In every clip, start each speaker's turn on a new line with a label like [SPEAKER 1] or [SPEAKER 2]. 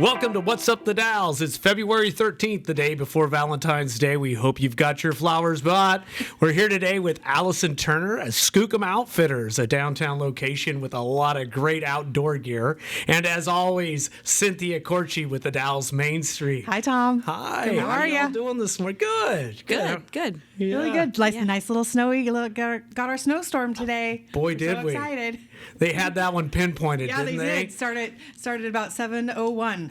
[SPEAKER 1] Welcome to What's Up The Dalles. It's February 13th, the day before Valentine's Day. We hope you've got your flowers bought. We're here today with Allison Turner at Skookum Outfitters, a downtown location with a lot of great outdoor gear. And as always, Cynthia Kortge with the Dalles Main Street.
[SPEAKER 2] Hi, Tom.
[SPEAKER 1] Hi.
[SPEAKER 2] How are you?
[SPEAKER 1] doing this morning? Good.
[SPEAKER 3] Good.
[SPEAKER 1] Yeah.
[SPEAKER 2] Really good. Nice little snowy. Got our snowstorm today.
[SPEAKER 1] Boy,
[SPEAKER 2] We're
[SPEAKER 1] did
[SPEAKER 2] so
[SPEAKER 1] we.
[SPEAKER 2] Excited.
[SPEAKER 1] They had that one pinpointed,
[SPEAKER 2] Yeah,
[SPEAKER 1] didn't
[SPEAKER 2] they
[SPEAKER 1] they?
[SPEAKER 2] did. Started about 7:01.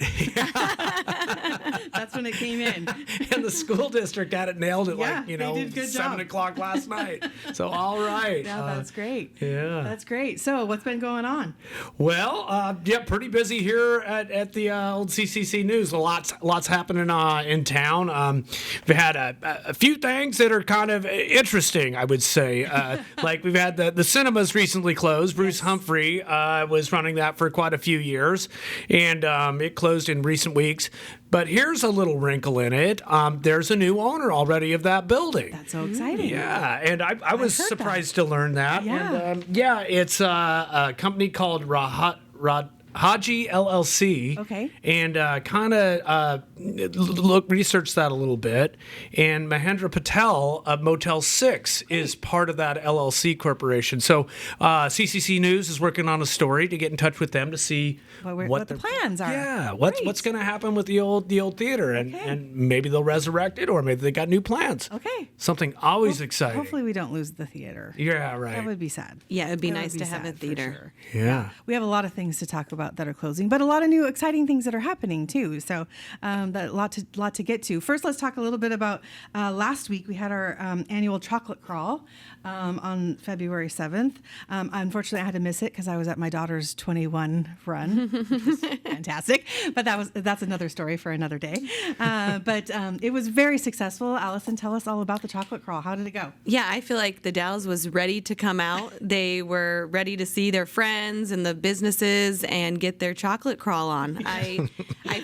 [SPEAKER 2] That's when it came in.
[SPEAKER 1] And the school district had it nailed at
[SPEAKER 2] Yeah, they did a good
[SPEAKER 1] 7
[SPEAKER 2] job.
[SPEAKER 1] o'clock last night. So, all right.
[SPEAKER 2] Yeah, that's great.
[SPEAKER 1] Yeah.
[SPEAKER 2] That's great. So, what's been going on?
[SPEAKER 1] Well, pretty busy here at the old CCC News. Lots happening in town. We've had a few things that are kind of interesting, I would say. Like we've had the cinemas recently closed. Bruce Humphrey was running that for quite a few years, and it closed in recent weeks. But here's a little wrinkle in it. There's a new owner already of that building.
[SPEAKER 2] That's so exciting.
[SPEAKER 1] Yeah, and I was
[SPEAKER 2] heard
[SPEAKER 1] surprised to learn that.
[SPEAKER 2] Yeah.
[SPEAKER 1] And, it's a company called Haji LLC.
[SPEAKER 2] Okay.
[SPEAKER 1] And researched that a little bit. And Mahendra Patel of Motel 6 is part of that LLC corporation. So CCC News is working on a story to get in touch with them to see
[SPEAKER 2] what the plans are.
[SPEAKER 1] Yeah, what's going to happen with the old theater, and maybe they'll resurrect it, or maybe they got new plans.
[SPEAKER 2] Okay.
[SPEAKER 1] Something always exciting.
[SPEAKER 2] Hopefully, we don't lose the theater.
[SPEAKER 1] Yeah, right.
[SPEAKER 2] That would be sad.
[SPEAKER 3] Yeah, it'd be
[SPEAKER 2] That
[SPEAKER 3] nice
[SPEAKER 2] would
[SPEAKER 3] to have a
[SPEAKER 2] sad for
[SPEAKER 3] theater.
[SPEAKER 2] sure.
[SPEAKER 1] Yeah.
[SPEAKER 2] We have a lot of things to talk about that are closing, but a lot of new exciting things that are happening too. So that lot to get to. First, let's talk a little bit about last week. We had our annual chocolate crawl on February 7th. Unfortunately, I had to miss it because I was at my daughter's 21 run, which is fantastic. But that's another story for another day. But it was very successful. Allison, tell us all about the chocolate crawl. How did it go?
[SPEAKER 3] Yeah, I feel like the Dalles was ready to come out. They were ready to see their friends and the businesses and get their chocolate crawl on. I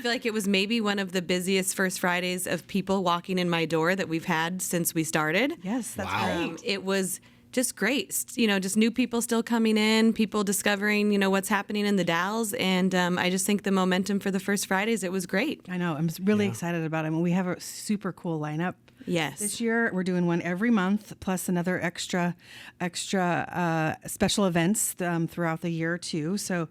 [SPEAKER 3] feel like it was maybe one of the busiest first Fridays of people walking in my door that we've had since we started.
[SPEAKER 2] Yes, that's
[SPEAKER 1] Wow.
[SPEAKER 2] great.
[SPEAKER 3] It was just great. Just new people still coming in, people discovering, what's happening in the Dalles. And I just think the momentum for the first Fridays, it was great.
[SPEAKER 2] I know. I'm really excited about it. We have a super cool lineup.
[SPEAKER 3] Yes.
[SPEAKER 2] This year, we're doing one every month, plus another extra special events throughout the year, too. So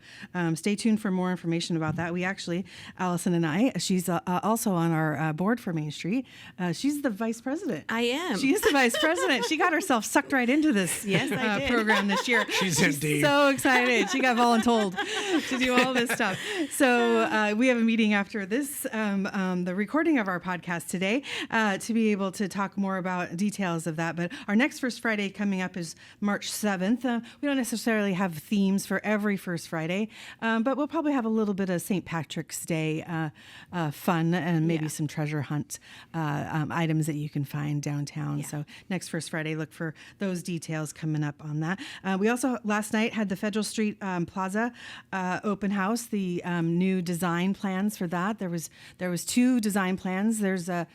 [SPEAKER 2] stay tuned for more information about that. We actually, Allison and I, she's also on our board for Main Street. She's the vice president.
[SPEAKER 3] I am.
[SPEAKER 2] She is the vice president. She got herself sucked right into this
[SPEAKER 3] Yes, I did.
[SPEAKER 2] program this year.
[SPEAKER 1] She's indeed.
[SPEAKER 2] So excited. She got voluntold to do all this stuff. So we have a meeting after this, the recording of our podcast today, to be able to talk more about details of that. But our next First Friday coming up is March 7th. We don't necessarily have themes for every First Friday, but we'll probably have a little bit of St. Patrick's Day fun and maybe some treasure hunt items that you can find downtown.
[SPEAKER 3] Yeah.
[SPEAKER 2] So next First Friday, look for those details coming up on that. We also last night had the Federal Street Plaza open house. The new design plans for that. There was 2 design plans. There's a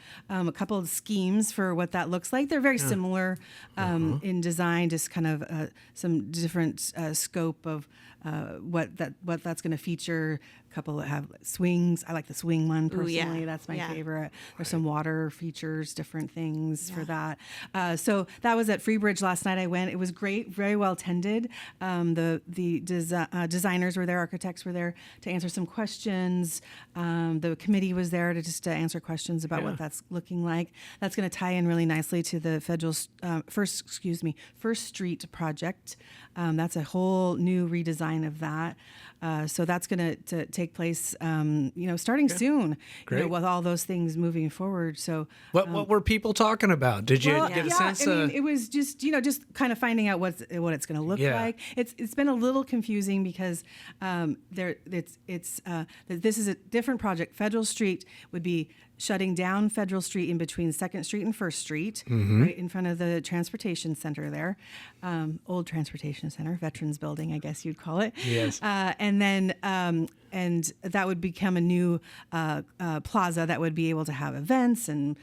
[SPEAKER 2] couple of schemes for what that looks like. They're very similar in design, just kind of some different scope of what that's going to feature. A couple that have swings. I like the swing one personally.
[SPEAKER 3] yeah.
[SPEAKER 2] That's my
[SPEAKER 3] Yeah.
[SPEAKER 2] favorite. There's some water features, different things for that. So that was at Freebridge last night. I went. It was great, very well tended. The designers were there, architects were there to answer some questions. The committee was there to answer questions about what that's looking like. That's going to tie in really nicely to the federal First Street project. That's a whole new redesign of that. So that's going to take place, starting soon.
[SPEAKER 1] Great.
[SPEAKER 2] With all those things moving forward. So
[SPEAKER 1] What were people talking about? Did you get a sense?
[SPEAKER 2] I mean, it was just kind of finding out what it's going to look like. It's been a little confusing because this is a different project. Federal Street would be shutting down Federal Street in between 2nd Street and 1st Street, right in front of the transportation center there, old transportation center, Veterans Building, I guess you'd call it.
[SPEAKER 1] Yes.
[SPEAKER 2] And then and that would become a new plaza that would be able to have events and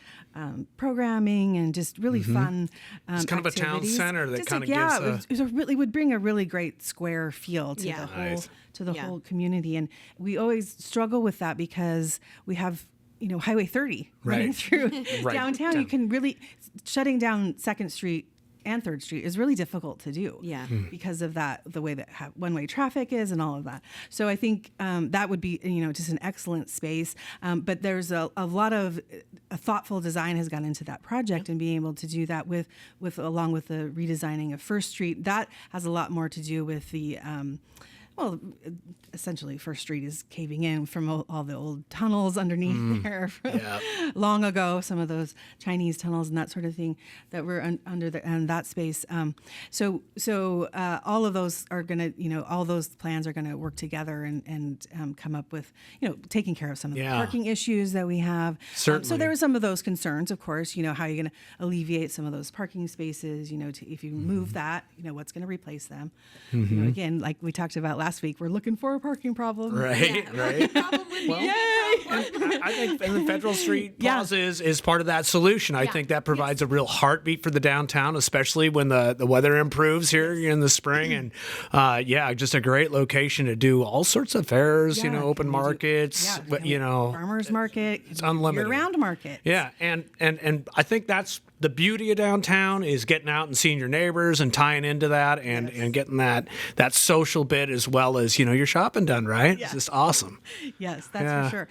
[SPEAKER 2] programming and just really fun
[SPEAKER 1] It's kind of a town
[SPEAKER 2] activities.
[SPEAKER 1] center that
[SPEAKER 2] Just
[SPEAKER 1] kind of
[SPEAKER 2] yeah,
[SPEAKER 1] gives
[SPEAKER 2] it would bring a really great square feel to
[SPEAKER 3] Yeah.
[SPEAKER 2] the whole
[SPEAKER 1] Nice.
[SPEAKER 2] whole community. And we always struggle with that because we have Highway 30 running
[SPEAKER 1] Right.
[SPEAKER 2] through
[SPEAKER 1] Right.
[SPEAKER 2] downtown. You can really shutting down 2nd Street and 3rd Street is really difficult to do.
[SPEAKER 3] Yeah.
[SPEAKER 2] Because of that, the way that one-way traffic is and all of that. So I think that would be, just an excellent space. But there's a lot of a thoughtful design has gone into that project and being able to do that with along with the redesigning of 1st Street. That has a lot more to do with the essentially 1st Street is caving in from all the old tunnels underneath there from long ago, some of those Chinese tunnels and that sort of thing that were under that space. So all of those are going to, all those plans are going to work together and come up with, taking care of some of the parking issues that we have.
[SPEAKER 1] Certainly.
[SPEAKER 2] So there were some of those concerns, of course, how you're going to alleviate some of those parking spaces, if you move that, what's going to replace them. Again, like we talked about last week, we're looking for a parking problem.
[SPEAKER 1] Right. Well, I think and the Federal Street Plaza is part of that solution. I think that provides a real heartbeat for the downtown, especially when the weather improves here in the spring. And just a great location to do all sorts of fairs, open markets,
[SPEAKER 2] farmers market,
[SPEAKER 1] it's unlimited.
[SPEAKER 2] Year-round market.
[SPEAKER 1] Yeah, and I think that's the beauty of downtown is getting out and seeing your neighbors and tying into that and getting that social bit as well as, your shopping done, right? It's just awesome.
[SPEAKER 2] Yes, that's for sure.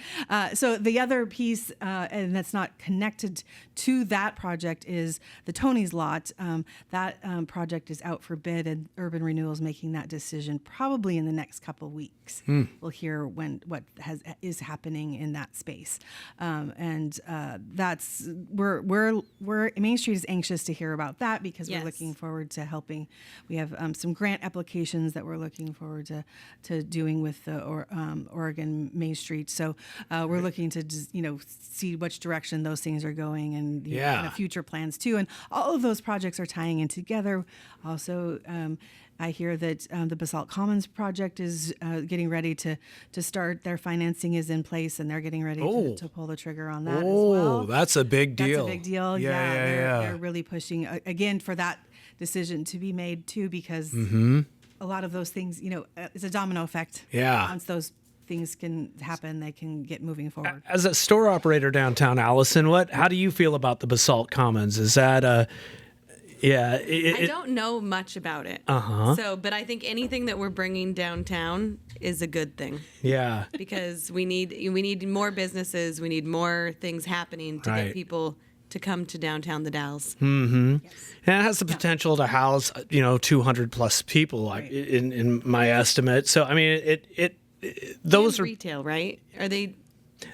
[SPEAKER 2] So the other piece, and that's not connected to that project, is the Tony's lot. That project is out for bid, and Urban Renewal is making that decision probably in the next couple weeks. We'll hear what is happening in that space, and that's we're Main Street is anxious to hear about that because we're looking forward to helping. We have some grant applications that we're looking forward to doing with the Oregon Main Street. So we're looking to just, see which direction those things are going and kind of future plans too. And all of those projects are tying in together. Also, I hear that the Basalt Commons project is getting ready to start. Their financing is in place, and they're getting ready to pull the trigger on that as well.
[SPEAKER 1] Oh, that's a big deal.
[SPEAKER 2] That's a big deal. They're really pushing, again, for that decision to be made, too, because a lot of those things, it's a domino effect.
[SPEAKER 1] Yeah.
[SPEAKER 2] Once those things can happen, they can get moving forward.
[SPEAKER 1] As a store operator downtown, Allison, how do you feel about the Basalt Commons? Is that
[SPEAKER 3] I don't know much about it. So, but I think anything that we're bringing downtown is a good thing.
[SPEAKER 1] Yeah.
[SPEAKER 3] Because we need more businesses. We need more things happening to get people to come to downtown the Dalles.
[SPEAKER 1] Mm-hmm. Yes. And it has the potential to house, 200 plus people, in my estimate. So, I mean, those are
[SPEAKER 3] retail, right? Are they?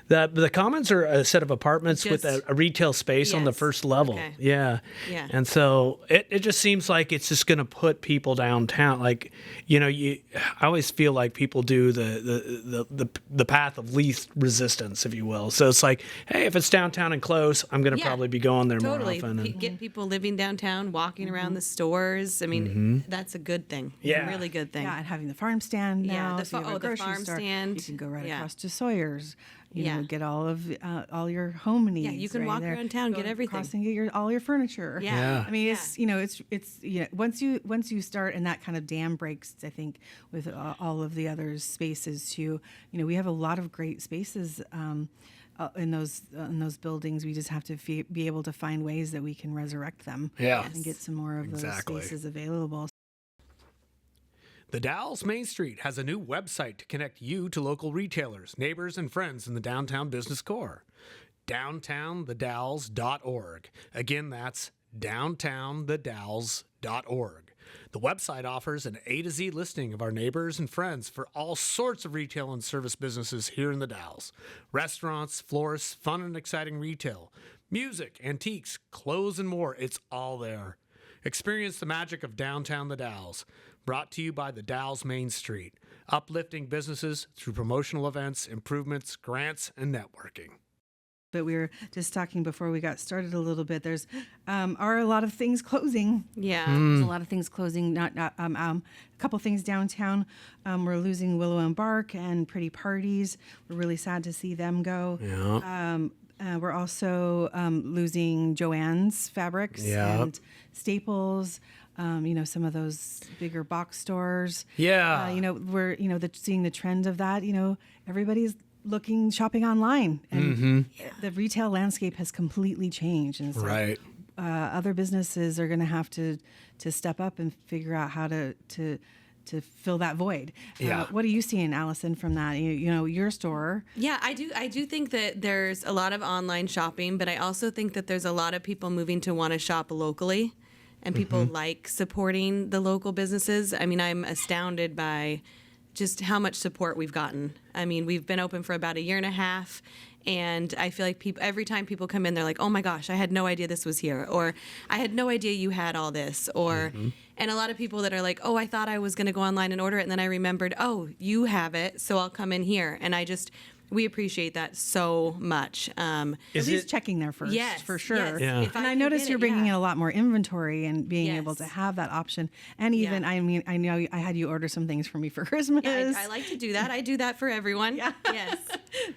[SPEAKER 1] The Commons are a set of apartments with a retail space on the first level.
[SPEAKER 3] Okay.
[SPEAKER 1] Yeah. And so it just seems like it's just going to put people downtown. Like, I always feel like people do the path of least resistance, if you will. So it's like, hey, if it's downtown and close, I'm going to probably be going there more often. And
[SPEAKER 3] get people living downtown, walking around the stores. I mean, that's a good thing.
[SPEAKER 1] Yeah.
[SPEAKER 3] A really good thing.
[SPEAKER 2] Yeah, and having the farm stand now.
[SPEAKER 3] the
[SPEAKER 2] so you have a
[SPEAKER 3] the
[SPEAKER 2] grocery
[SPEAKER 3] farm
[SPEAKER 2] store.
[SPEAKER 3] stand.
[SPEAKER 2] You can go right across to Sawyer's.
[SPEAKER 3] Yeah.
[SPEAKER 2] Get all of all your home needs.
[SPEAKER 3] Yeah, you can walk
[SPEAKER 2] there.
[SPEAKER 3] around town,
[SPEAKER 2] Go
[SPEAKER 3] get everything.
[SPEAKER 2] across and get all your furniture.
[SPEAKER 3] Yeah.
[SPEAKER 2] I mean, it's once you start and that kind of dam breaks, I think with all of the other spaces too. We have a lot of great spaces. In those buildings, we just have to be able to find ways that we can resurrect them. And get some more of those spaces available.
[SPEAKER 1] The Dalles Main Street has a new website to connect you to local retailers, neighbors, and friends in the downtown business core. DowntownTheDalles.org. Again, that's DowntownTheDalles.org. The website offers an A to Z listing of our neighbors and friends for all sorts of retail and service businesses here in the Dalles. Restaurants, florists, fun and exciting retail, music, antiques, clothes, and more. It's all there. Experience the magic of Downtown the Dalles. Brought to you by the Dalles Main Street, uplifting businesses through promotional events, improvements, grants, and networking.
[SPEAKER 2] but we were just talking before we got started a little bit. There's are a lot of things closing.
[SPEAKER 3] Yeah.
[SPEAKER 2] There's a lot of things closing. A couple things downtown. We're losing Willow and Bark and Pretty Parties. We're really sad to see them go.
[SPEAKER 1] Yeah.
[SPEAKER 2] We're also losing Joann's Fabrics and Staples. Some of those bigger box stores.
[SPEAKER 1] Yeah.
[SPEAKER 2] We're seeing the trend of that. Everybody's shopping online, and the retail landscape has completely changed. And it's
[SPEAKER 1] Right.
[SPEAKER 2] Other businesses are going to have to step up and figure out how to fill that void.
[SPEAKER 1] Yeah.
[SPEAKER 2] What are you seeing, Allison, from that? Your store.
[SPEAKER 3] Yeah, I do think that there's a lot of online shopping, but I also think that there's a lot of people moving to want to shop locally, and people like supporting the local businesses. I mean, I'm astounded by just how much support we've gotten. I mean, we've been open for about a year and a half, and I feel like every time people come in, they're like, "Oh my gosh, I had no idea this was here," or "I had no idea you had all this," or and a lot of people that are like, "Oh, I thought I was going to go online and order it, and then I remembered, oh, you have it, so I'll come in here." And we appreciate that so much.
[SPEAKER 2] At least checking there first,
[SPEAKER 3] yes,
[SPEAKER 2] for sure.
[SPEAKER 3] yes.
[SPEAKER 1] Yeah.
[SPEAKER 2] And I noticed you're bringing in a lot more inventory and being able to
[SPEAKER 3] Yes.
[SPEAKER 2] have that option. And even, I mean, I know I had you order some things for me for Christmas.
[SPEAKER 3] Yeah, I like to do that. I do that for everyone.
[SPEAKER 2] Yeah.
[SPEAKER 3] Yes.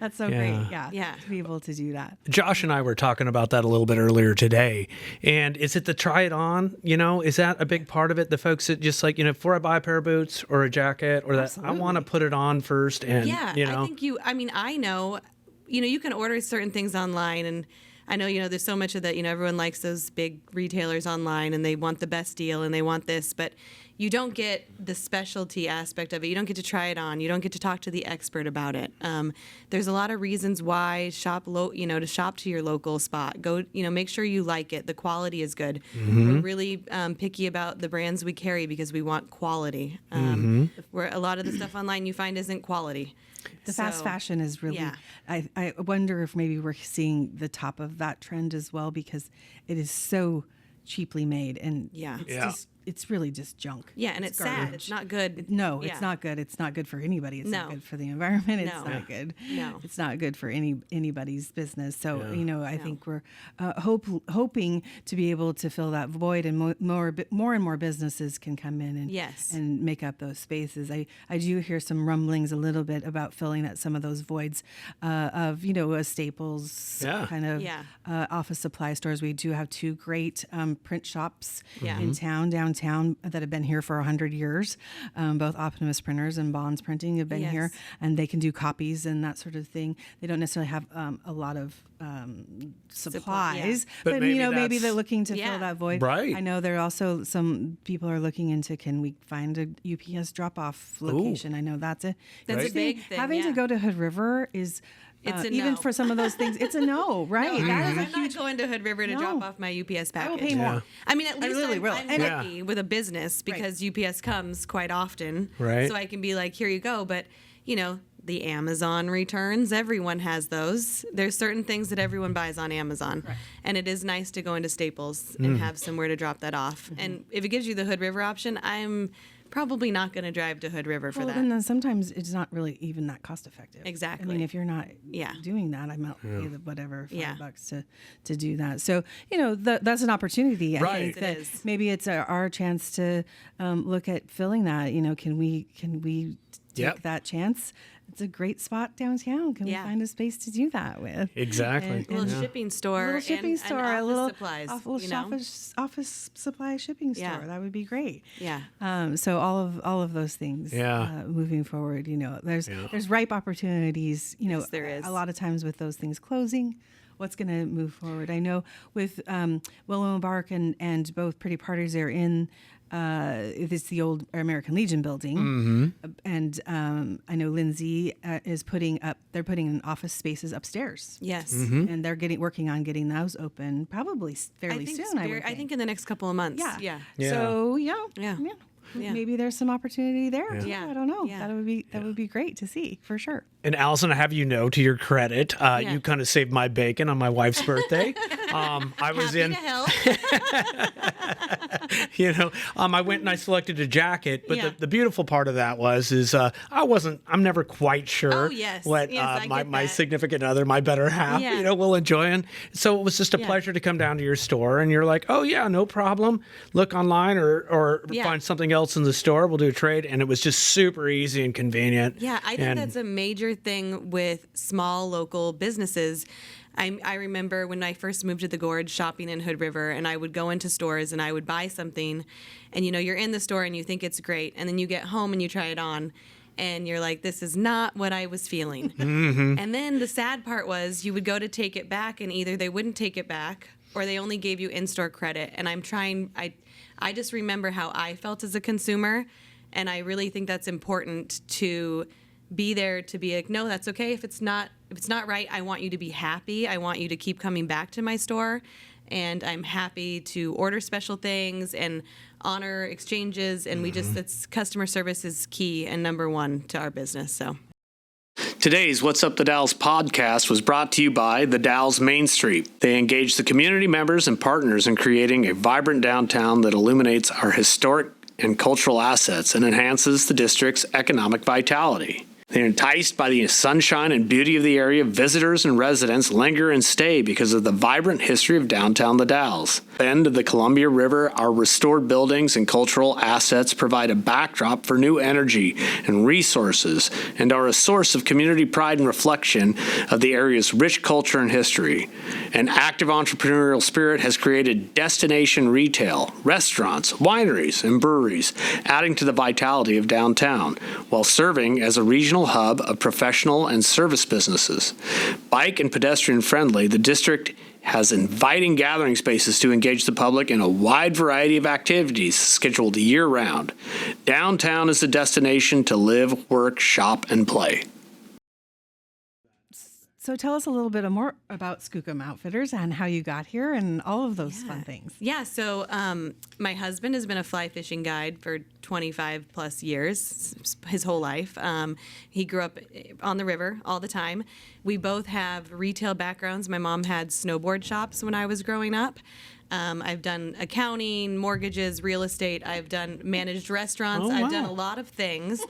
[SPEAKER 2] That's so
[SPEAKER 1] Yeah.
[SPEAKER 2] great. Yeah.
[SPEAKER 3] Yeah.
[SPEAKER 2] To be able to do that.
[SPEAKER 1] Josh and I were talking about that a little bit earlier today. And is it the try it on? Is that a big part of it? The folks that just like, before I buy a pair of boots or a jacket or that, I want to put it on first. And,
[SPEAKER 3] Yeah, I think I know, you can order certain things online, and I know, there's so much of that, everyone likes those big retailers online and they want the best deal and they want this, but you don't get the specialty aspect of it. You don't get to try it on. You don't get to talk to the expert about it. There's a lot of reasons why to shop to your local spot. Go, make sure you like it. The quality is good. We're really picky about the brands we carry because we want quality. Where a lot of the stuff online you find isn't quality.
[SPEAKER 2] The fast fashion is really,
[SPEAKER 3] yeah.
[SPEAKER 2] I wonder if maybe we're seeing the top of that trend as well, because it is so cheaply made, and it's really just junk.
[SPEAKER 3] Yeah, and it's sad.
[SPEAKER 2] garbage.
[SPEAKER 3] It's not good.
[SPEAKER 2] No,
[SPEAKER 3] Yeah.
[SPEAKER 2] it's not good. It's not good for anybody. It's not
[SPEAKER 3] No.
[SPEAKER 2] good for the environment. It's
[SPEAKER 3] No.
[SPEAKER 2] not good.
[SPEAKER 3] No.
[SPEAKER 2] It's not good for anybody's business. So, I
[SPEAKER 3] No.
[SPEAKER 2] think we're hoping to be able to fill that void, and more and more businesses can come in and
[SPEAKER 3] Yes.
[SPEAKER 2] and make up those spaces. I do hear some rumblings a little bit about filling at some of those voids of a Staples kind of
[SPEAKER 3] Yeah.
[SPEAKER 2] office supply stores. We do have two great print shops
[SPEAKER 3] Yeah.
[SPEAKER 2] in downtown that have been here for 100 years. Both Optimus Printers and Bonds Printing have been
[SPEAKER 3] Yes.
[SPEAKER 2] here, and they can do copies and that sort of thing. They don't necessarily have a lot of supplies,
[SPEAKER 1] But
[SPEAKER 2] but
[SPEAKER 1] maybe
[SPEAKER 2] maybe
[SPEAKER 1] that's-
[SPEAKER 2] they're looking to
[SPEAKER 3] Yeah.
[SPEAKER 2] fill that void.
[SPEAKER 1] Right.
[SPEAKER 2] I know there are also some people are looking into, can we find a UPS drop-off location? I know that's a
[SPEAKER 3] That's a big thing,
[SPEAKER 2] Having to
[SPEAKER 3] yeah.
[SPEAKER 2] go to Hood River is
[SPEAKER 3] It's a
[SPEAKER 2] even
[SPEAKER 3] no.
[SPEAKER 2] for some of those things. It's a no, right?
[SPEAKER 3] No,
[SPEAKER 2] That is a
[SPEAKER 3] I'm not going to Hood River to
[SPEAKER 2] No.
[SPEAKER 3] drop off my UPS package.
[SPEAKER 2] I will pay more.
[SPEAKER 3] I mean, at least
[SPEAKER 2] really
[SPEAKER 3] I'm,
[SPEAKER 2] will.
[SPEAKER 3] I'm
[SPEAKER 2] And-
[SPEAKER 3] lucky with a business because UPS comes quite often.
[SPEAKER 1] Right.
[SPEAKER 3] So I can be like, here you go. But, the Amazon returns, everyone has those. There's certain things that everyone buys on Amazon. Right. And it is nice to go into Staples and have somewhere to drop that off. And if it gives you the Hood River option, I'm probably not going to drive to Hood River for
[SPEAKER 2] Well,
[SPEAKER 3] that.
[SPEAKER 2] and then sometimes it's not really even that cost effective.
[SPEAKER 3] Exactly.
[SPEAKER 2] I mean, if you're not
[SPEAKER 3] Yeah.
[SPEAKER 2] doing that, I'm out pay the whatever
[SPEAKER 3] Yeah.
[SPEAKER 2] $5 to do that. So that's an opportunity. I
[SPEAKER 1] Right.
[SPEAKER 2] think
[SPEAKER 3] It
[SPEAKER 2] that
[SPEAKER 3] is.
[SPEAKER 2] maybe it's our chance to look at filling that. Can we take
[SPEAKER 1] Yep.
[SPEAKER 2] that chance? It's a great spot downtown. Can
[SPEAKER 3] Yeah.
[SPEAKER 2] we find a space to do that with?
[SPEAKER 1] Exactly.
[SPEAKER 3] A little
[SPEAKER 1] Yeah.
[SPEAKER 3] shipping store,
[SPEAKER 2] A little shipping
[SPEAKER 3] and,
[SPEAKER 2] store,
[SPEAKER 3] and
[SPEAKER 2] a little
[SPEAKER 3] supplies.
[SPEAKER 2] office supply shipping store.
[SPEAKER 3] Yeah.
[SPEAKER 2] That would be great.
[SPEAKER 3] Yeah.
[SPEAKER 2] So all of those things.
[SPEAKER 1] Yeah.
[SPEAKER 2] Moving forward, there's ripe opportunities.
[SPEAKER 3] Yes, there is.
[SPEAKER 2] A lot of times with those things closing. What's going to move forward? I know with Willow and Bark and both Pretty Parties are in. It's the old American Legion building, and I know Lindsay is putting in office spaces upstairs.
[SPEAKER 3] Yes.
[SPEAKER 2] And they're working on getting those open probably fairly soon.
[SPEAKER 3] I think in the next couple of months.
[SPEAKER 2] Yeah.
[SPEAKER 3] Yeah.
[SPEAKER 1] Yeah.
[SPEAKER 2] So
[SPEAKER 3] Yeah.
[SPEAKER 2] maybe there's some opportunity there.
[SPEAKER 3] Yeah.
[SPEAKER 2] I don't know.
[SPEAKER 3] Yeah.
[SPEAKER 2] That would be great to see for sure.
[SPEAKER 1] And Allison, I have to your credit, you kind of saved my bacon on my wife's birthday. I was
[SPEAKER 3] Happy to help.
[SPEAKER 1] I went and I selected a jacket, but
[SPEAKER 3] Yeah.
[SPEAKER 1] the beautiful part of that I'm never quite sure
[SPEAKER 3] Oh, yes.
[SPEAKER 1] what
[SPEAKER 3] Yes, I get
[SPEAKER 1] my
[SPEAKER 3] that.
[SPEAKER 1] significant other, my better half,
[SPEAKER 3] Yeah.
[SPEAKER 1] will enjoy. And so it was just a pleasure to come down to your store, and you're like, oh yeah, no problem. Look online or find something else in the store. We'll do a trade. And it was just super easy and convenient.
[SPEAKER 3] Yeah, I think that's a major thing with small local businesses. I remember when I first moved to the Gorge shopping in Hood River, and I would go into stores and I would buy something, and you're in the store and you think it's great, and then you get home and you try it on, and you're like, this is not what I was feeling. Mm-hmm. And then the sad part was you would go to take it back, and either they wouldn't take it back or they only gave you in-store credit. And I just remember how I felt as a consumer, and I really think that's important to be there to be like, no, that's okay. If it's not right, I want you to be happy. I want you to keep coming back to my store, and I'm happy to order special things and honor exchanges. And that's customer service is key and number one to our business. So.
[SPEAKER 1] Today's What's Up The Dalles podcast was brought to you by The Dalles Main Street. They engage the community members and partners in creating a vibrant downtown that illuminates our historic and cultural assets and enhances the district's economic vitality. They're enticed by the sunshine and beauty of the area. Visitors and residents linger and stay because of the vibrant history of downtown The Dalles. Bend of the Columbia River, our restored buildings and cultural assets provide a backdrop for new energy and resources and are a source of community pride and reflection of the area's rich culture and history. An active entrepreneurial spirit has created destination retail, restaurants, wineries, and breweries, adding to the vitality of downtown, while serving as a regional hub of professional and service businesses. Bike and pedestrian friendly, the district has inviting gathering spaces to engage the public in a wide variety of activities scheduled year-round. Downtown is a destination to live, work, shop, and play.
[SPEAKER 2] So tell us a little bit more about Skookum Outfitters and how you got here and all of those fun things.
[SPEAKER 3] Yeah, so my husband has been a fly fishing guide for 25 plus years, his whole life. He grew up on the river all the time. We both have retail backgrounds. My mom had snowboard shops when I was growing up. I've done accounting, mortgages, real estate. I've done managed restaurants. I've done a lot of things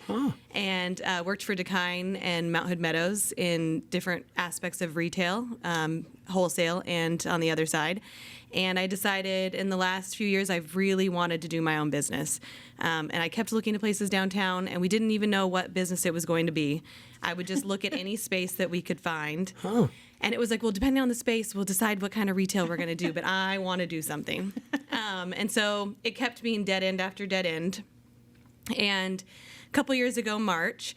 [SPEAKER 3] and worked for Dakine and Mount Hood Meadows in different aspects of retail, wholesale, and on the other side. And I decided in the last few years I've really wanted to do my own business. And I kept looking at places downtown, and we didn't even know what business it was going to be. I would just look at any space that we could find. And it was like, well, depending on the space, we'll decide what kind of retail we're going to do. But I want to do something. And so it kept being dead end after dead end. And a couple years ago, March,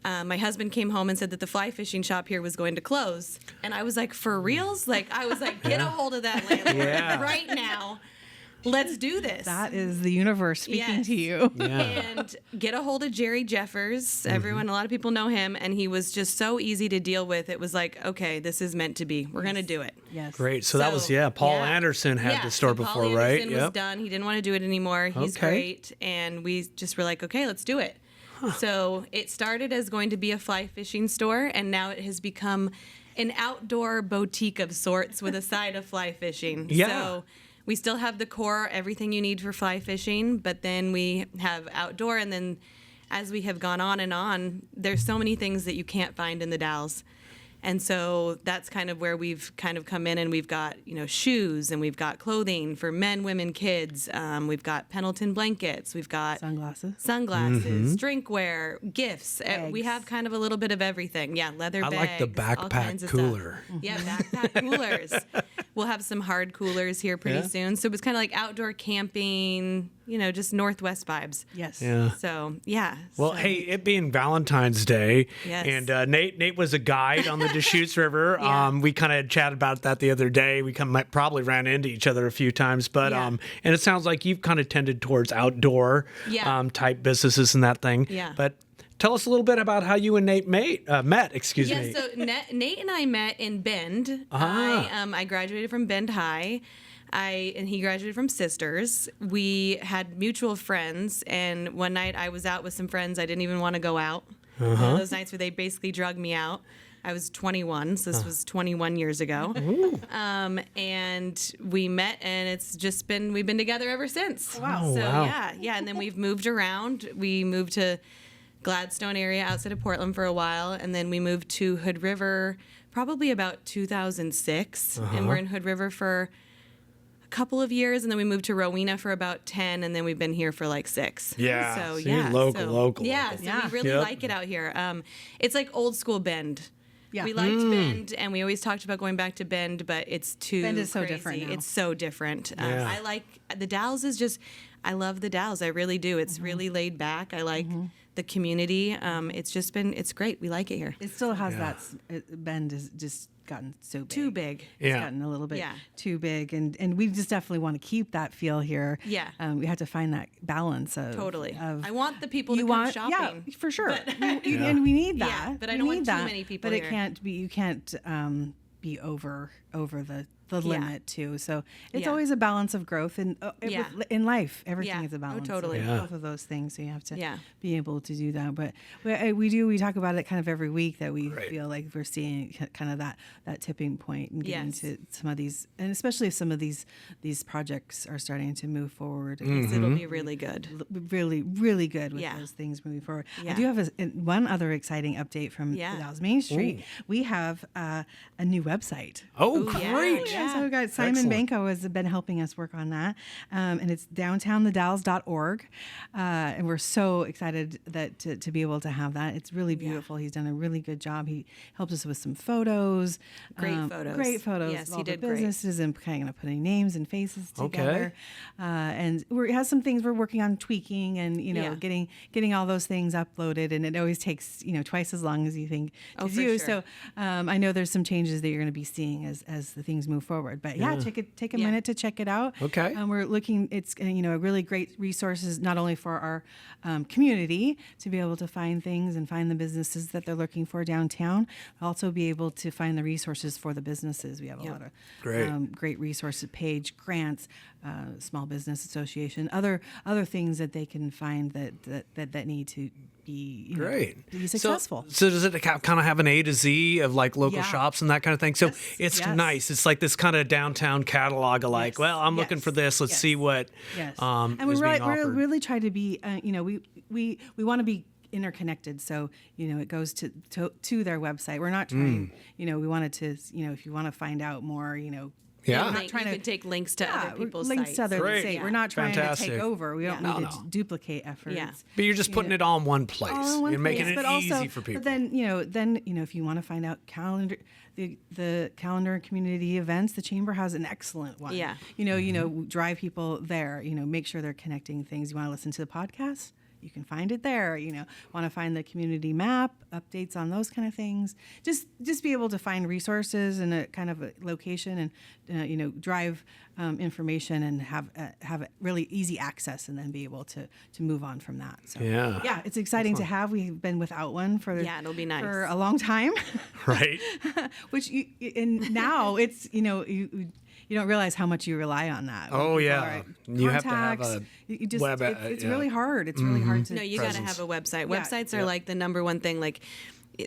[SPEAKER 3] my husband came home and said that the fly fishing shop here was going to close. And I was like, for reals? I was like, get a hold of that landlord right now. Let's do this.
[SPEAKER 2] That is the universe speaking to you.
[SPEAKER 3] And get a hold of Jerry Jeffers. A lot of people know him, and he was just so easy to deal with. It was like, okay, this is meant to be. We're going to do it.
[SPEAKER 2] Yes.
[SPEAKER 1] Great. So that was, Paul Anderson had the store before,
[SPEAKER 3] Paul
[SPEAKER 1] right?
[SPEAKER 3] Anderson was done. He didn't want to do it anymore. He's great. And we just were like, okay, let's do it. So it started as going to be a fly fishing store, and now it has become an outdoor boutique of sorts with a side of fly fishing.
[SPEAKER 1] Yeah.
[SPEAKER 3] So we still have the core, everything you need for fly fishing, but then we have outdoor, and then as we have gone on, there's so many things that you can't find in the Dalles. And so that's kind of where we've kind of come in, and we've got, shoes, and we've got clothing for men, women, kids. We've got Pendleton blankets. We've got
[SPEAKER 2] Sunglasses,
[SPEAKER 3] drinkware, gifts. We have kind of a little bit of everything. Yeah, leather bags.
[SPEAKER 1] I like the backpack cooler.
[SPEAKER 3] Yeah, backpack coolers. We'll have some hard coolers here pretty soon. So it was kind of like outdoor camping, just Northwest vibes.
[SPEAKER 2] Yes.
[SPEAKER 1] Yeah.
[SPEAKER 3] So, yeah.
[SPEAKER 1] Well, hey, it being Valentine's Day,
[SPEAKER 3] Yes.
[SPEAKER 1] and Nate was a guide on the Deschutes River. We kind of chatted about that the other day. We probably ran into each other a few times, but and it sounds like you've kind of tended towards outdoor type businesses and that thing.
[SPEAKER 3] Yeah.
[SPEAKER 1] But tell us a little bit about how you and Nate met. Excuse me.
[SPEAKER 3] Yeah, so Nate and I met in Bend. I graduated from Bend High. And he graduated from Sisters. We had mutual friends, and one night I was out with some friends. I didn't even want to go out. One of those nights where they basically drugged me out. I was 21, so this was 21 years ago. And we met, and we've been together ever since.
[SPEAKER 2] Wow.
[SPEAKER 3] So
[SPEAKER 1] wow.
[SPEAKER 3] yeah. And then we've moved around. We moved to Gladstone area outside of Portland for a while, and then we moved to Hood River probably about 2006, and we're in Hood River for a couple of years, and then we moved to Rowena for about 10, and then we've been here for like 6.
[SPEAKER 1] Yeah.
[SPEAKER 3] So
[SPEAKER 1] So you're local.
[SPEAKER 3] Yeah, so
[SPEAKER 2] Yeah.
[SPEAKER 3] we really
[SPEAKER 1] Yep.
[SPEAKER 3] like it out here. It's like old school Bend.
[SPEAKER 2] Yeah.
[SPEAKER 3] We liked Bend, and we always talked about going back to Bend, but it's too
[SPEAKER 2] Bend is so
[SPEAKER 3] crazy.
[SPEAKER 2] different now.
[SPEAKER 3] It's so different.
[SPEAKER 1] Yeah.
[SPEAKER 3] I like the Dalles I love the Dalles. I really do. It's really laid back. I like the community. It's great. We like it here.
[SPEAKER 2] It still has Bend has just gotten so big.
[SPEAKER 3] Too big.
[SPEAKER 2] It's
[SPEAKER 1] Yeah.
[SPEAKER 2] gotten a little bit
[SPEAKER 3] Yeah.
[SPEAKER 2] too big, and we just definitely want to keep that feel here.
[SPEAKER 3] Yeah.
[SPEAKER 2] We have to find that balance of
[SPEAKER 3] Totally.
[SPEAKER 2] Of,
[SPEAKER 3] I want the people to come shopping.
[SPEAKER 2] Yeah, for sure. And we need that.
[SPEAKER 3] Yeah, but I
[SPEAKER 2] We
[SPEAKER 3] don't want
[SPEAKER 2] need
[SPEAKER 3] too
[SPEAKER 2] that,
[SPEAKER 3] many people
[SPEAKER 2] But it
[SPEAKER 3] here.
[SPEAKER 2] can't be. You can't be over the limit too. So it's
[SPEAKER 3] Yeah.
[SPEAKER 2] always a balance of growth, and
[SPEAKER 3] Yeah.
[SPEAKER 2] in life, everything
[SPEAKER 3] Yeah.
[SPEAKER 2] is a
[SPEAKER 3] Oh,
[SPEAKER 2] balance.
[SPEAKER 3] totally.
[SPEAKER 2] Of
[SPEAKER 1] Yeah.
[SPEAKER 2] both of those things. So you have to
[SPEAKER 3] Yeah.
[SPEAKER 2] be able to do that. But we talk about it kind of every week that we
[SPEAKER 1] Right.
[SPEAKER 2] feel like we're seeing kind of that tipping point and getting
[SPEAKER 3] Yes.
[SPEAKER 2] to some of these, and especially if some of these projects are starting to move forward.
[SPEAKER 3] It'll be really good.
[SPEAKER 2] Really, really good with
[SPEAKER 3] Yeah.
[SPEAKER 2] those things moving forward. I
[SPEAKER 3] Yeah.
[SPEAKER 2] do have one other exciting update from
[SPEAKER 3] Yeah.
[SPEAKER 2] the Dalles Main Street. We have a new website.
[SPEAKER 1] Oh,
[SPEAKER 3] Ooh, yeah.
[SPEAKER 1] great.
[SPEAKER 3] Yeah.
[SPEAKER 2] So we've got Simon
[SPEAKER 1] Excellent.
[SPEAKER 2] Banco has been helping us work on that, and it's downtownthedalles.org, and we're so excited that to be able to have that. It's really beautiful. He's done a really good job. He helped us with some photos,
[SPEAKER 3] Great photos.
[SPEAKER 2] great photos.
[SPEAKER 3] Yes,
[SPEAKER 2] of
[SPEAKER 3] he
[SPEAKER 2] all
[SPEAKER 3] did
[SPEAKER 2] the
[SPEAKER 3] great.
[SPEAKER 2] businesses and kind of putting names and faces
[SPEAKER 1] Okay.
[SPEAKER 2] together. And it has some things we're working on tweaking, and
[SPEAKER 3] Yeah.
[SPEAKER 2] getting all those things uploaded, and it always takes twice as long as you think to
[SPEAKER 3] Oh, for
[SPEAKER 2] do.
[SPEAKER 3] sure.
[SPEAKER 2] So I know there's some changes that you're going to be seeing as the things move forward. But take a
[SPEAKER 3] Yeah.
[SPEAKER 2] minute to check it out.
[SPEAKER 1] Okay.
[SPEAKER 2] We're looking. It's a really great resources not only for our community to be able to find things and find the businesses that they're looking for downtown, but also be able to find the resources for the businesses. We have a lot of great resources page, grants, small business association, other things that they can find that need to be
[SPEAKER 1] Great.
[SPEAKER 2] be successful.
[SPEAKER 1] So does it kind of have an A to Z of like local
[SPEAKER 2] Yeah.
[SPEAKER 1] shops and that kind of thing? So
[SPEAKER 2] Yes.
[SPEAKER 1] it's
[SPEAKER 2] Yes.
[SPEAKER 1] nice. It's like this kind of downtown catalog of like,
[SPEAKER 2] Yes.
[SPEAKER 1] well, I'm looking for this. Let's
[SPEAKER 2] Yes.
[SPEAKER 1] see what
[SPEAKER 2] Yes.
[SPEAKER 1] is
[SPEAKER 2] And we're
[SPEAKER 1] being offered.
[SPEAKER 2] really try to be, we want to be interconnected. So, it goes to their website. We're not trying, we wanted to, if you want to find out more,
[SPEAKER 1] Yeah.
[SPEAKER 2] we're not
[SPEAKER 3] You
[SPEAKER 2] trying
[SPEAKER 3] can take links to other people's
[SPEAKER 2] links
[SPEAKER 3] sites.
[SPEAKER 2] to other
[SPEAKER 1] Great.
[SPEAKER 2] sites.
[SPEAKER 1] Yeah.
[SPEAKER 2] We're not trying
[SPEAKER 1] Fantastic.
[SPEAKER 2] to take over. We don't
[SPEAKER 3] Yeah.
[SPEAKER 2] need
[SPEAKER 1] No,
[SPEAKER 2] to
[SPEAKER 1] no.
[SPEAKER 2] duplicate efforts.
[SPEAKER 3] Yeah.
[SPEAKER 1] But you're just putting it all in one place.
[SPEAKER 2] All in one
[SPEAKER 1] You're making
[SPEAKER 2] place,
[SPEAKER 1] it
[SPEAKER 2] but also,
[SPEAKER 1] easy for people.
[SPEAKER 2] But then, if you want to find out the calendar and community events, the chamber has an excellent one.
[SPEAKER 3] Yeah.
[SPEAKER 2] Drive people there. Make sure they're connecting things. You want to listen to the podcast? You can find it there. Want to find the community map, updates on those kind of things. Just be able to find resources and a kind of a location, and drive information and have really easy access, and then be able to move on from that. So
[SPEAKER 1] Yeah.
[SPEAKER 2] it's exciting to have. We've been without one for
[SPEAKER 3] it'll be nice.
[SPEAKER 2] for a long time,
[SPEAKER 1] Right.
[SPEAKER 2] which and now it's you don't realize how much you rely on that. When
[SPEAKER 1] Oh,
[SPEAKER 2] people
[SPEAKER 1] yeah.
[SPEAKER 2] are
[SPEAKER 1] You have to have
[SPEAKER 2] contacts,
[SPEAKER 1] a
[SPEAKER 2] you just,
[SPEAKER 1] web,
[SPEAKER 2] it's
[SPEAKER 1] yeah.
[SPEAKER 2] really hard. It's really hard to.
[SPEAKER 3] No, you got to
[SPEAKER 1] presence.
[SPEAKER 3] have a website.
[SPEAKER 2] Yeah.
[SPEAKER 3] Websites are like the number one thing. Like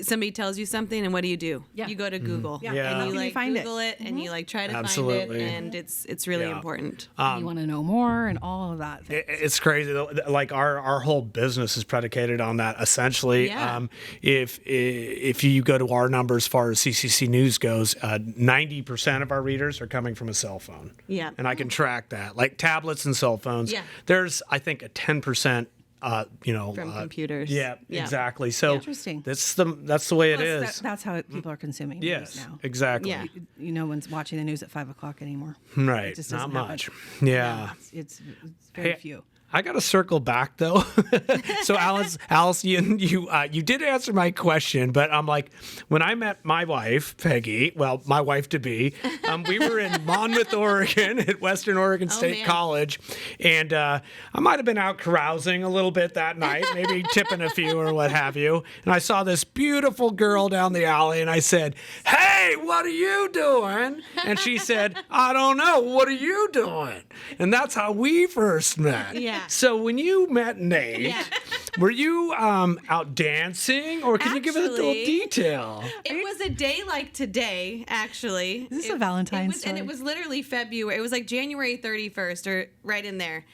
[SPEAKER 3] somebody tells you something, and what do?
[SPEAKER 2] Yeah.
[SPEAKER 3] You go to Google.
[SPEAKER 2] Yeah.
[SPEAKER 1] Yeah.
[SPEAKER 3] And
[SPEAKER 1] How
[SPEAKER 3] you
[SPEAKER 2] can you
[SPEAKER 3] like
[SPEAKER 2] find it?
[SPEAKER 3] Google it, and you like try to
[SPEAKER 1] Absolutely.
[SPEAKER 3] find it, and it's really
[SPEAKER 1] Yeah.
[SPEAKER 3] important.
[SPEAKER 2] you want to know more and all of that.
[SPEAKER 1] It's crazy though. Like our whole business is predicated on that essentially.
[SPEAKER 3] Yeah.
[SPEAKER 1] If you go to our number as far as CCC News goes, 90% of our readers are coming from a cell phone.
[SPEAKER 3] Yeah.
[SPEAKER 1] And I can track that. Like tablets and cell phones.
[SPEAKER 3] Yeah.
[SPEAKER 1] There's I think a 10%.
[SPEAKER 3] From computers.
[SPEAKER 1] Yeah,
[SPEAKER 3] Yeah.
[SPEAKER 1] exactly. So
[SPEAKER 2] Interesting.
[SPEAKER 1] that's the way it is.
[SPEAKER 2] That's how people are consuming news
[SPEAKER 1] Yes,
[SPEAKER 2] now.
[SPEAKER 1] exactly.
[SPEAKER 3] Yeah.
[SPEAKER 2] No one's watching the news at 5:00 anymore.
[SPEAKER 1] Right.
[SPEAKER 2] It just
[SPEAKER 1] Not
[SPEAKER 2] doesn't happen.
[SPEAKER 1] much. Yeah.
[SPEAKER 2] It's very
[SPEAKER 1] Hey,
[SPEAKER 2] few.
[SPEAKER 1] I got to circle back though. So Allison, you did answer my question, but I'm like, when I met my wife, Peggy, well, my wife to be, we were in Monmouth, Oregon at Western Oregon State
[SPEAKER 3] man.
[SPEAKER 1] College. And I might have been out carousing a little bit that night, maybe tipping a few or what have you. And I saw this beautiful girl down the alley and I said, "Hey, "Hey, what are you doing?" And she said, "I don't know. What are you doing?" And that's how we first met.
[SPEAKER 3] Yeah.
[SPEAKER 1] So when you met Nate,
[SPEAKER 3] Yeah.
[SPEAKER 1] were you out dancing, or can you give us a little
[SPEAKER 3] Actually,
[SPEAKER 1] detail?
[SPEAKER 3] It was a day like today, actually.
[SPEAKER 2] Is this a Valentine's
[SPEAKER 3] And
[SPEAKER 2] story?
[SPEAKER 3] it was literally February. It was like January 31st or right in there.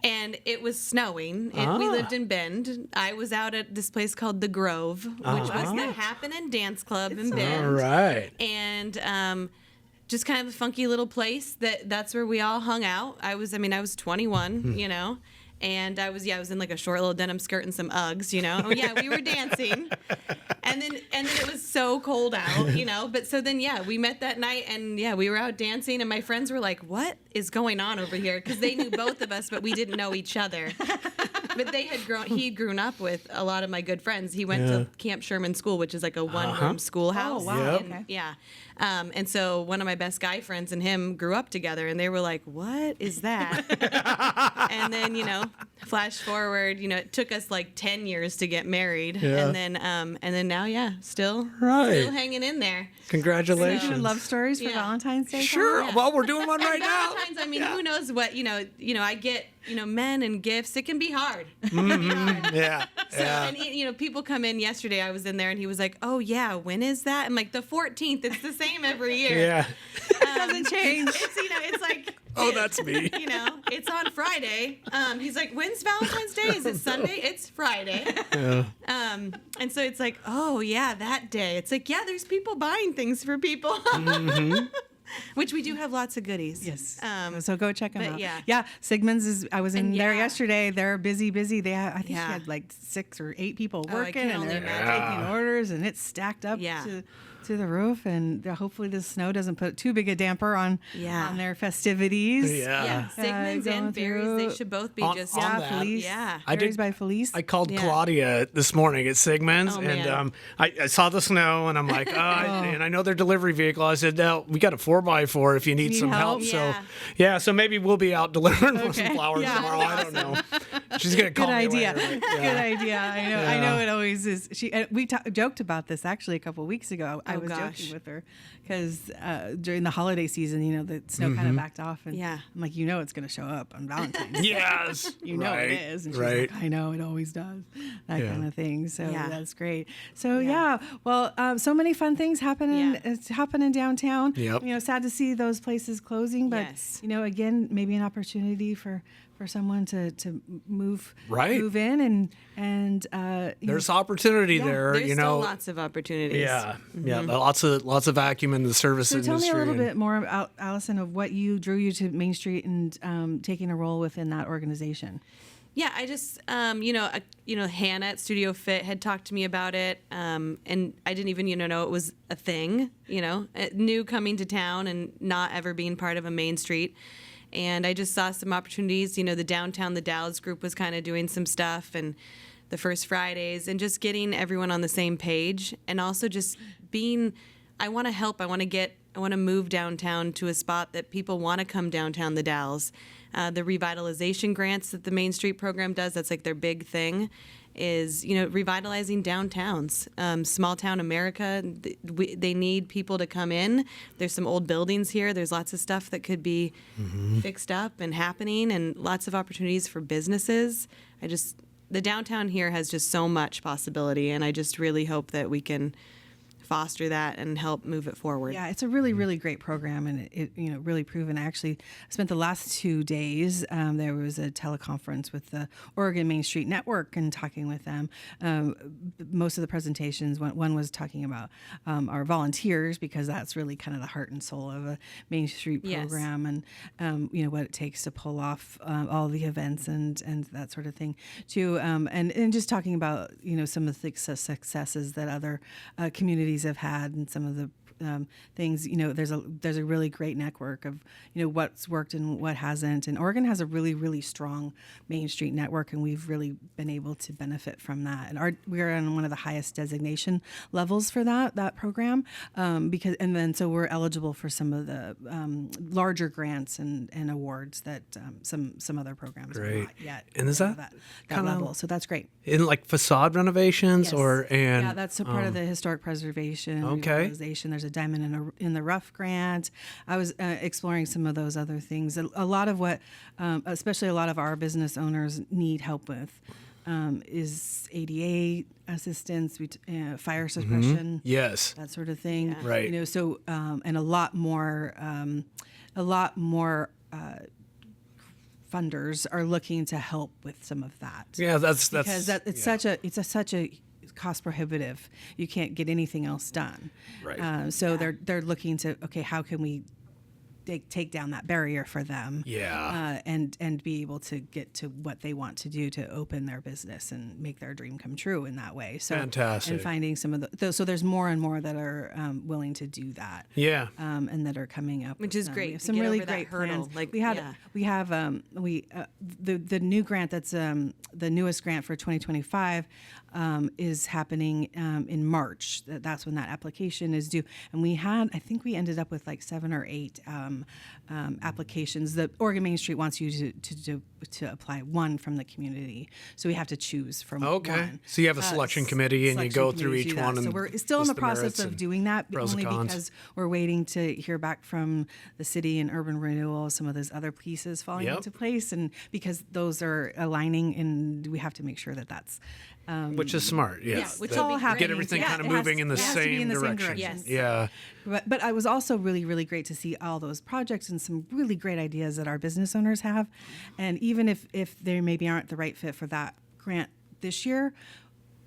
[SPEAKER 3] And it was snowing. We lived in Bend. I was out at this place called The Grove, which was the Happening Dance Club in Bend.
[SPEAKER 1] All right.
[SPEAKER 3] And just kind of a funky little place that's where we all hung out. I was 21, you know. And I was in like a short little denim skirt and some Uggs, you know. Oh yeah, we were dancing. And then it was so cold out, you know. But so then we met that night and we were out dancing and my friends were like, "What is going on over here?" Because they knew both of us, but we didn't know each other. But he'd grown up with a lot of my good friends. He went to Camp Sherman School, which is like a one-room schoolhouse.
[SPEAKER 2] Oh, wow.
[SPEAKER 1] Yep.
[SPEAKER 2] Okay.
[SPEAKER 3] Yeah. And so one of my best guy friends and him grew up together and they were like, "What is that?" And then, you know, flash forward, you know, it took us like 10 years to get married.
[SPEAKER 1] Yeah.
[SPEAKER 3] And then now, still hanging in there.
[SPEAKER 1] Congratulations.
[SPEAKER 2] Doing love stories for
[SPEAKER 3] Yeah.
[SPEAKER 2] Valentine's Day?
[SPEAKER 1] Sure.
[SPEAKER 3] Yeah.
[SPEAKER 1] Well, we're doing one right now.
[SPEAKER 3] Valentine's, I mean, who knows what, you know, I get, men and gifts. It can be hard. It can be hard.
[SPEAKER 1] Yeah.
[SPEAKER 3] So, and people come in yesterday. I was in there, and he was like, "Oh yeah, when is that?" I'm like, "The 14th. It's the same every year.
[SPEAKER 1] Yeah.
[SPEAKER 2] Doesn't change.
[SPEAKER 3] It's it's like."
[SPEAKER 1] Oh, that's me.
[SPEAKER 3] It's on Friday. He's like, "When's Valentine's Day? Is it Sunday?" It's Friday.
[SPEAKER 1] Yeah.
[SPEAKER 3] And so it's like, "Oh yeah, that day." It's like, there's people buying things for people. Which we do have lots of goodies.
[SPEAKER 2] Yes.
[SPEAKER 3] Um,
[SPEAKER 2] So go check them
[SPEAKER 3] but
[SPEAKER 2] out.
[SPEAKER 3] yeah.
[SPEAKER 2] Yeah. Sigmund's I was in
[SPEAKER 3] And
[SPEAKER 2] there
[SPEAKER 3] yeah.
[SPEAKER 2] yesterday. They're busy. They have, I think she
[SPEAKER 3] Yeah.
[SPEAKER 2] had like 6 or 8 people
[SPEAKER 3] Oh, I
[SPEAKER 2] working
[SPEAKER 3] can
[SPEAKER 2] and
[SPEAKER 3] only
[SPEAKER 2] they're
[SPEAKER 3] imagine.
[SPEAKER 2] taking orders and it's stacked up
[SPEAKER 3] Yeah.
[SPEAKER 2] to the roof and hopefully the snow doesn't put too big a damper on their festivities.
[SPEAKER 1] Yeah.
[SPEAKER 3] Sigmund's
[SPEAKER 2] going
[SPEAKER 3] and Berries, they
[SPEAKER 2] through-
[SPEAKER 3] should both be
[SPEAKER 1] On-
[SPEAKER 3] just
[SPEAKER 1] on that.
[SPEAKER 2] Felice.
[SPEAKER 3] Yeah.
[SPEAKER 1] I
[SPEAKER 2] Berries
[SPEAKER 1] did-
[SPEAKER 2] by Felice.
[SPEAKER 1] I called
[SPEAKER 3] Yeah.
[SPEAKER 1] Claudia this morning at Sigmund's,
[SPEAKER 3] Oh,
[SPEAKER 1] and
[SPEAKER 3] man.
[SPEAKER 1] I saw the snow, and I'm like, and I know their delivery vehicle. I said, "No, we got a 4x4 if you need some help."
[SPEAKER 2] help?
[SPEAKER 3] Yeah.
[SPEAKER 1] So maybe we'll be out delivering some
[SPEAKER 2] Okay.
[SPEAKER 1] flowers
[SPEAKER 2] Yeah.
[SPEAKER 1] tomorrow. I don't know. She's gonna call
[SPEAKER 2] Good
[SPEAKER 1] me
[SPEAKER 2] idea.
[SPEAKER 1] later.
[SPEAKER 2] Good idea. I know. I
[SPEAKER 1] Yeah.
[SPEAKER 2] know it always is. We joked about this actually a couple of weeks ago. I
[SPEAKER 3] Oh,
[SPEAKER 2] was
[SPEAKER 3] gosh.
[SPEAKER 2] joking with her because during the holiday season, the snow kind of backed off, and
[SPEAKER 3] Yeah.
[SPEAKER 2] I'm like, it's going to show up on Valentine's.
[SPEAKER 1] Yes.
[SPEAKER 2] You know
[SPEAKER 1] right.
[SPEAKER 2] it is. And she's
[SPEAKER 1] right.
[SPEAKER 2] like, I know, it always does. That
[SPEAKER 1] Yeah.
[SPEAKER 2] kind of thing. So
[SPEAKER 3] Yeah.
[SPEAKER 2] that's great. So well, so many fun things happening.
[SPEAKER 3] Yeah.
[SPEAKER 2] It's happening downtown.
[SPEAKER 1] Yep.
[SPEAKER 2] Sad to see those places closing, but
[SPEAKER 3] Yes.
[SPEAKER 2] again, maybe an opportunity for someone to move
[SPEAKER 1] Right.
[SPEAKER 2] move in and
[SPEAKER 1] There's opportunity there.
[SPEAKER 3] There's still lots of opportunities.
[SPEAKER 1] Yeah. Yeah. Lots of vacuum in the service
[SPEAKER 2] So tell
[SPEAKER 1] industry.
[SPEAKER 2] me a little
[SPEAKER 1] and-
[SPEAKER 2] bit more about, Allison, of what drew you to Main Street and taking a role within that organization.
[SPEAKER 3] Yeah, I just, Hannah at Studio Fit had talked to me about it, and I didn't even, know it was a thing, new coming to town and not ever being part of a Main Street. And I just saw some opportunities, the downtown, the Dalles group was kind of doing some stuff and the First Fridays and just getting everyone on the same page and also just I want to help. I want to move downtown to a spot that people want to come downtown the Dalles. The revitalization grants that the Main Street program does, that's like their big thing, is, revitalizing downtowns. Small town America, they need people to come in. There's some old buildings here. There's lots of stuff that could be fixed up and happening and lots of opportunities for businesses. The downtown here has just so much possibility, and I just really hope that we can foster that and help move it forward.
[SPEAKER 2] Yeah, it's a really, really great program, and it really proven. I actually spent the last 2 days. There was a teleconference with the Oregon Main Street Network and talking with them. Most of the presentations, one was talking about our volunteers, because that's really kind of the heart and soul of a Main Street program, and what it takes to pull off all the events and that sort of thing too. And just talking about some of the successes that other communities have had and some of the things. There's a really great network of what's worked and what hasn't, and Oregon has a really, really strong Main Street network, and we've really been able to benefit from that. And we're on one of the highest designation levels for that program, so we're eligible for some of the larger grants and awards that some other programs are not yet.
[SPEAKER 1] And is that kinda
[SPEAKER 2] level? So that's great.
[SPEAKER 1] in like facade renovations
[SPEAKER 2] Yes.
[SPEAKER 1] and
[SPEAKER 2] Yeah, that's a part of the historic preservation.
[SPEAKER 1] Okay.
[SPEAKER 2] Revitalization. There's a diamond in the rough grant. I was exploring some of those other things. A lot of what, especially a lot of our business owners need help with, is ADA assistance, fire suppression,
[SPEAKER 1] yes,
[SPEAKER 2] that sort of thing.
[SPEAKER 3] Yeah.
[SPEAKER 1] Right.
[SPEAKER 2] You know, so and a lot more funders are looking to help with some of that.
[SPEAKER 1] Yeah, that's
[SPEAKER 2] because it's such a cost prohibitive. You can't get anything else done.
[SPEAKER 1] Right.
[SPEAKER 2] So they're looking to, okay, how can we take down that barrier for them?
[SPEAKER 1] Yeah.
[SPEAKER 2] And be able to get to what they want to do to open their business and make their dream come true in that way. So
[SPEAKER 1] Fantastic.
[SPEAKER 2] And finding some of so there's more and more that are willing to do that.
[SPEAKER 1] Yeah.
[SPEAKER 2] And that are coming up,
[SPEAKER 3] Which is
[SPEAKER 2] with
[SPEAKER 3] great
[SPEAKER 2] We have
[SPEAKER 3] to
[SPEAKER 2] some
[SPEAKER 3] get
[SPEAKER 2] really
[SPEAKER 3] over that
[SPEAKER 2] great
[SPEAKER 3] hurdle.
[SPEAKER 2] plans.
[SPEAKER 3] Like,
[SPEAKER 2] we have the new grant that's the newest grant for 2025 is happening in March. That's when that application is due. And I think we ended up with like 7 or 8 applications. The Oregon Main Street wants you to apply one from the community, so we have to choose from one.
[SPEAKER 1] So you have a selection committee, and you go through each one.
[SPEAKER 2] So we're still in the process of doing that, only because we're waiting to hear back from the city and urban renewal, some of those other pieces falling into place, and because those are aligning, and we have to make sure that that's
[SPEAKER 1] which is smart,
[SPEAKER 2] which all happening.
[SPEAKER 1] Get everything kind of moving in the same direction.
[SPEAKER 2] Yes.
[SPEAKER 1] Yeah.
[SPEAKER 2] But it was also really, really great to see all those projects and some really great ideas that our business owners have. And even if they maybe aren't the right fit for that grant this year,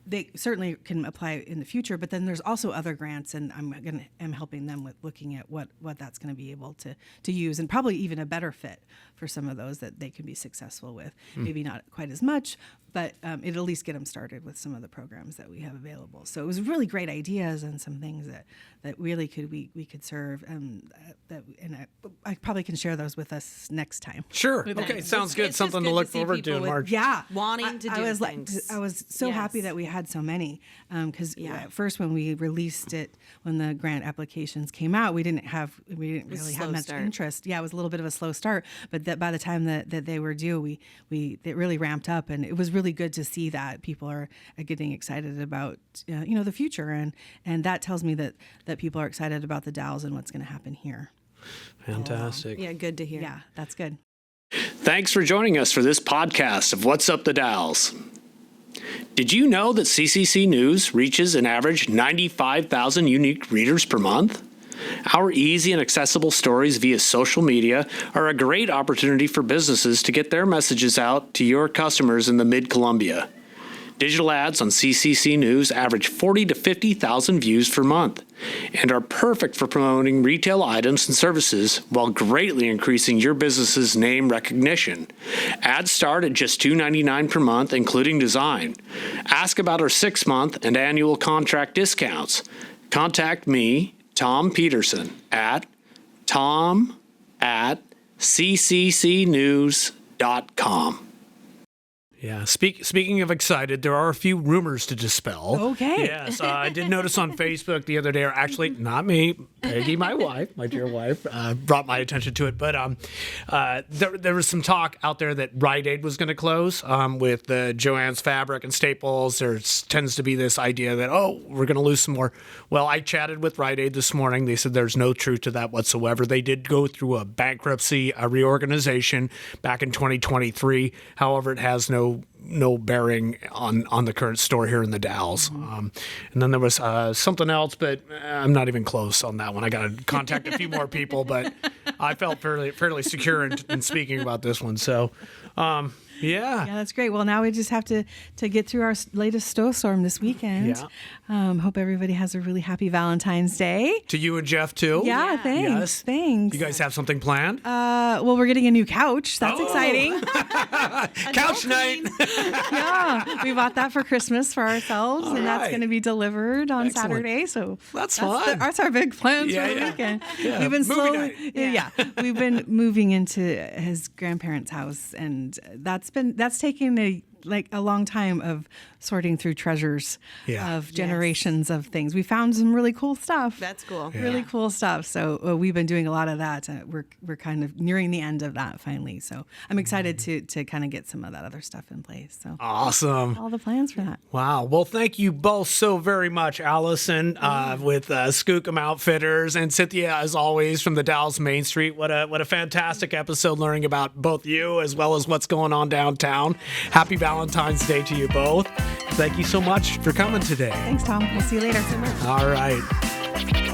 [SPEAKER 2] they certainly can apply in the future. But then there's also other grants, and I'm helping them with looking at what that's going to be able to use, and probably even a better fit for some of those that they can be successful with. Maybe not quite as much, but it'll at least get them started with some of the programs that we have available. So it was really great ideas and some things that really we could serve, and I probably can share those with us next time.
[SPEAKER 1] Sure. Okay. Sounds good.
[SPEAKER 3] It's
[SPEAKER 1] Something
[SPEAKER 3] just
[SPEAKER 1] to
[SPEAKER 3] good
[SPEAKER 1] look
[SPEAKER 3] to see
[SPEAKER 1] forward to
[SPEAKER 3] people
[SPEAKER 1] in
[SPEAKER 3] with-
[SPEAKER 1] March.
[SPEAKER 2] Yeah,
[SPEAKER 3] wanting to do things.
[SPEAKER 2] I was so happy that we had so many, because at first when we released it, when the grant applications came out, we didn't really have much interest. Yeah, it was a little bit of a slow start, but that by the time that they were due, it really ramped up, and it was really good to see that people are getting excited about the future, and that tells me that people are excited about the Dalles and what's going to happen here.
[SPEAKER 1] Fantastic.
[SPEAKER 3] Yeah, good to hear.
[SPEAKER 2] Yeah, that's good.
[SPEAKER 1] Thanks for joining us for this podcast of What's Up The Dalles. Did you know that CCC News reaches an average 95,000 unique readers per month? Our easy and accessible stories via social media are a great opportunity for businesses to get their messages out to your customers in the Mid-Columbia. Digital ads on CCC News average 40 to 50,000 views per month and are perfect for promoting retail items and services while greatly increasing your business's name recognition. Ads start at just $2.99 per month, including design. Ask about our 6-month and annual contract discounts. Contact me, Tom Peterson, at tom@cccnews.com. Yeah. Speaking of excited, there are a few rumors to dispel.
[SPEAKER 2] Okay.
[SPEAKER 1] Yes, I did notice on Facebook the other day, or actually not me, Peggy, my wife, my dear wife, brought my attention to it. But there was some talk out there that Rite Aid was going to close with the Joann's Fabric and Staples. There tends to be this idea that, we're going to lose some more. Well, I chatted with Rite Aid this morning. They said there's no truth to that whatsoever. They did go through a bankruptcy, a reorganization back in 2023. However, it has no bearing on the current store here in the Dalles. And then there was something else, but I'm not even close on that one. I got to contact a few more people, but I felt fairly secure in speaking about this one. So, yeah,
[SPEAKER 2] that's great. Well, now we just have to get through our latest snowstorm this weekend.
[SPEAKER 1] Yeah.
[SPEAKER 2] Hope everybody has a really happy Valentine's Day.
[SPEAKER 1] To you and Jeff, too.
[SPEAKER 2] Yeah, thanks.
[SPEAKER 1] Yes.
[SPEAKER 2] Thanks.
[SPEAKER 1] You guys have something planned?
[SPEAKER 2] Well, we're getting a new couch. That's exciting.
[SPEAKER 1] Couch night.
[SPEAKER 2] Yeah, we bought that for Christmas for ourselves, and that's going to be delivered on
[SPEAKER 1] Excellent.
[SPEAKER 2] Saturday. So
[SPEAKER 1] that's fun.
[SPEAKER 2] That's our big plans for the weekend.
[SPEAKER 1] Yeah.
[SPEAKER 2] We've been
[SPEAKER 1] Movie
[SPEAKER 2] slowly, we've been moving into his grandparents' house, and that's taken like a long time of sorting through treasures
[SPEAKER 1] Yeah.
[SPEAKER 2] of generations of things. We found some really cool stuff.
[SPEAKER 3] That's cool.
[SPEAKER 2] Really cool stuff. So we've been doing a lot of that. We're kind of nearing the end of that finally. So I'm excited to kind of get some of that other stuff in place. So
[SPEAKER 1] Awesome.
[SPEAKER 2] all the plans for that.
[SPEAKER 1] Wow. Well, thank you both so very much, Allison, with Skookum Outfitters, and Cynthia, as always, from the Dalles Main Street. What a fantastic episode learning about both you as well as what's going on downtown. Happy Valentine's Day to you both. Thank you so much for coming today.
[SPEAKER 2] Thanks, Tom. We'll see you later.
[SPEAKER 1] All right.